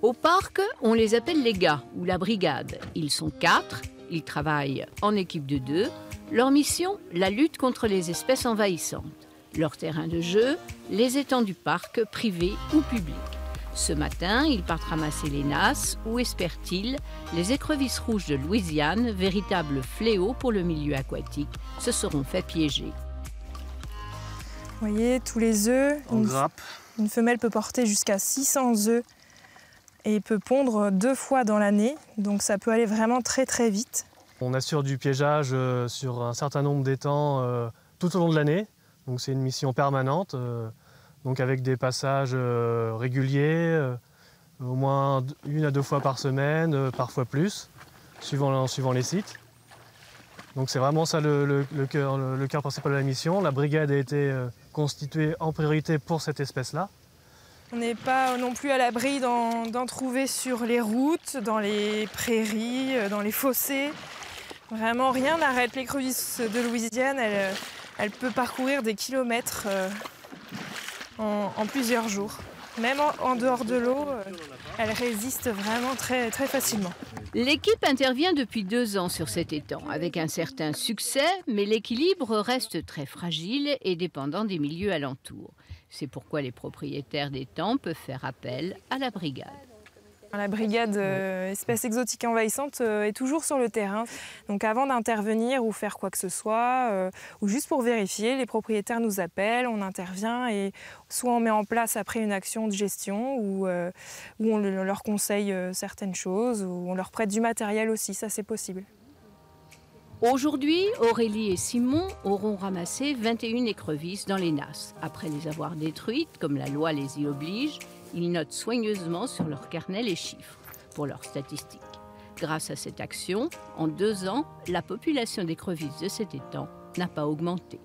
Au parc, on les appelle les gars ou la brigade. Ils sont 4, ils travaillent en équipe de 2. Leur mission, la lutte contre les espèces envahissantes. Leur terrain de jeu, les étangs du parc, privés ou publics. Ce matin, ils partent ramasser les nasses, ou espèrent-ils, les écrevisses rouges de Louisiane, véritables fléaux pour le milieu aquatique, se seront fait piéger. Vous voyez, tous les œufs, En grappe. Une femelle peut porter jusqu'à 600 œufs et peut pondre 2 fois dans l'année, donc ça peut aller vraiment très très vite. On assure du piégeage sur un certain nombre d'étangs tout au long de l'année, donc c'est une mission permanente, donc avec des passages réguliers, au moins 1 à 2 fois par semaine, parfois plus, suivant les sites. Donc c'est vraiment ça le cœur principal de la mission. La brigade a été constituée en priorité pour cette espèce-là. On n'est pas non plus à l'abri d'en trouver sur les routes, dans les prairies, dans les fossés. Vraiment, rien n'arrête l'écrevisse de Louisiane. Elle peut parcourir des kilomètres en plusieurs jours. Même en dehors de l'eau, elle résiste vraiment très, très facilement. L'équipe intervient depuis 2 ans sur cet étang, avec un certain succès, mais l'équilibre reste très fragile et dépendant des milieux alentours. C'est pourquoi les propriétaires d'étangs peuvent faire appel à la brigade. La brigade espèces exotiques envahissantes est toujours sur le terrain. Donc avant d'intervenir ou faire quoi que ce soit, ou juste pour vérifier, les propriétaires nous appellent, on intervient et soit on met en place après une action de gestion ou on leur conseille certaines choses ou on leur prête du matériel aussi, ça c'est possible. Aujourd'hui, Aurélie et Simon auront ramassé 21 écrevisses dans les nasses. Après les avoir détruites, comme la loi les y oblige, ils notent soigneusement sur leur carnet les chiffres pour leurs statistiques. Grâce à cette action, en 2 ans, la population d'écrevisses de cet étang n'a pas augmenté.